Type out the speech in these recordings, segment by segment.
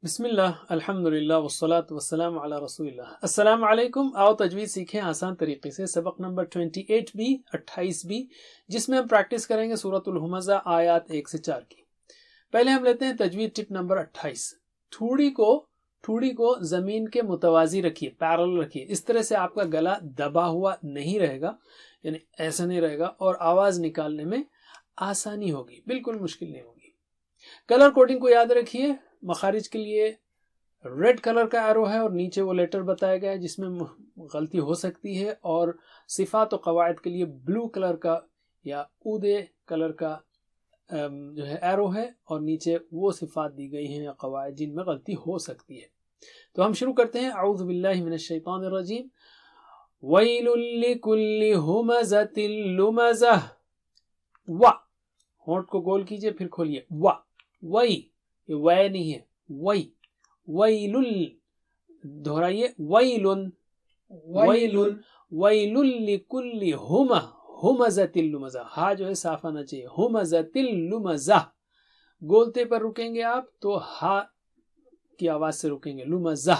بسم اللہ الحمدللہ والصلاة والسلام علی رسول اللہ. السلام علیکم. آؤ تجوید سیکھیں آسان طریقے سے. سبق نمبر 28B جس میں ہم پریکٹس کریں گے سورۃ الہمزہ آیات 1 سے 4 کی. پہلے ہم لیتے ہیں تجوید ٹپ نمبر 28. ٹھوڑی کو زمین کے متوازی رکھیے، پیرل رکھیے. اس طرح سے آپ کا گلا دبا ہوا نہیں رہے گا، یعنی ایسا نہیں رہے گا، اور آواز نکالنے میں آسانی ہوگی، بالکل مشکل نہیں ہوگی. کلر کوڈنگ کو یاد رکھیے. مخارج کے لیے ریڈ کلر کا ایرو ہے اور نیچے وہ لیٹر بتایا گیا ہے جس میں غلطی ہو سکتی ہے، اور صفات و قواعد کے لیے بلو کلر کا یا اودے کلر کا جو ہے ایرو ہے، اور نیچے وہ صفات دی گئی ہیں یا قواعد جن میں غلطی ہو سکتی ہے. تو ہم شروع کرتے ہیں. اعوذ باللہ من الشیطان الرجیم. ویل لکل ہمزۃ لمزہ. و ہونٹ کو گول کیجئے، پھر کھولیے. و وی، یہ وے نہیں ہے، وی. ویل، دہرائیے. ویلن ویلن ویل لکل ہمزۃ لمزہ. ہا جو ہے صاف آنا چاہیے. ہمزۃ لمزہ. گولتے پر رکیں گے آپ تو ہا کی آواز سے رکیں گے. لمزہ.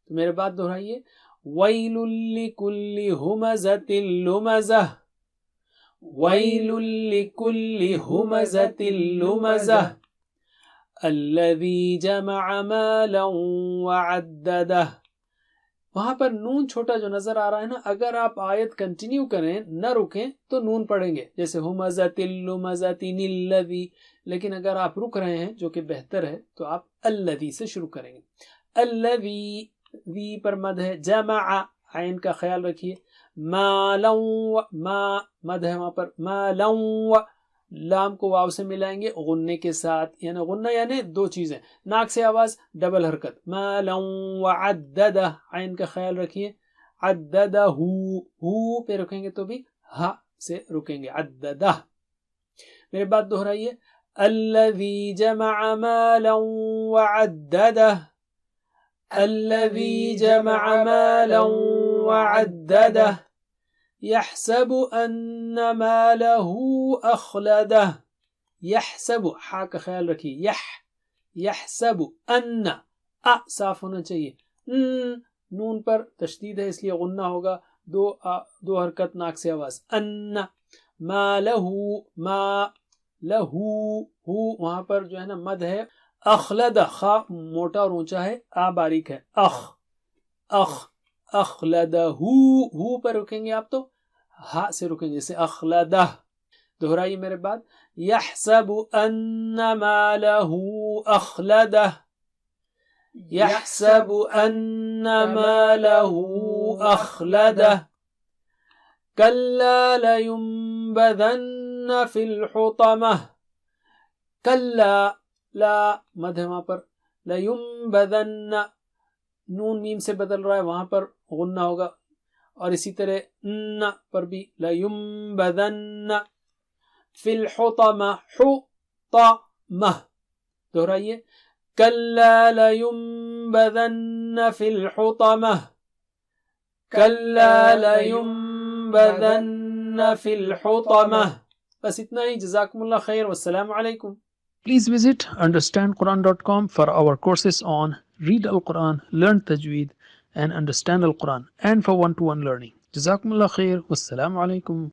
تو میرے بات دہرائیے. ویل لکل ہمزۃ لمزہ. ویل لکل ہمزۃ لمزہ. الذی جمع مالا وعددہ. وہاں پر نون چھوٹا جو نظر آ رہا ہے نا، اگر آپ آیت کنٹینیو کریں، نہ رکیں تو نون پڑھیں گے، جیسے ہمزۃ لمزۃ الذی. لیکن اگر آپ رک رہے ہیں، جو کہ بہتر ہے، تو آپ الذی سے شروع کریں گے. الذی، وی پر مد ہے. جمع، عین کا خیال رکھیے. مالا، ما مد ہے وہاں پر. مالا، لام کو واو سے ملائیں گے غنے کے ساتھ، یعنی غنہ یعنی دو چیزیں، ناک سے آواز، ڈبل حرکت. مالا وعددہ، عین کا خیال رکھیے. عددہ، ہو پہ رکیں گے تو بھی ہا سے رکیں گے. عددہ. میرے بات دہرائیے. الذی جمع مالا وعددہ. الذی جمع مالا وعددہ. يحسب ان ماله اخلدہ. يحسب، ہا کا خیال رکھیے. يحسب ان، صاف ہونا چاہیے. نون پر تشدید ہے اس لیے غنہ ہوگا. دو حرکت، ناک سے آواز. ان ماله، ما لہو، ہو وہاں پر جو ہے نا مد ہے. اخلد، خا موٹا اور اونچا ہے، آ باریک ہے. اخ اخلدہ. ہو پر رکیں گے آپ تو ہا سے رکیں گے، جیسے اخلدہ. دہرائیے میرے بعد. یحسب ان مالہ اخلدہ. یحسب ان مالہ اخلدہ. کلا لینبذن فی الحطمہ. کلا، لا مد ہے وہاں پر. لینبذن، نون میم سے بدل رہا ہے، وہاں پر غنہ ہوگا. اور اسی طرح ن پر بھی. لینبذن فی الحطمہ. حطمہ. دہرائیے. کلا لینبذن فی الحطمہ. کلا لینبذن فی الحطمہ. بس اتنا ہی. جزاکم اللہ خیر، والسلام علیکم. Please visit understandquran.com for our courses on Read Al-Quran, Learn Tajweed and Understand Al-Quran, and for one-to-one learning. Jazakumullah khair. Wassalamu alaikum.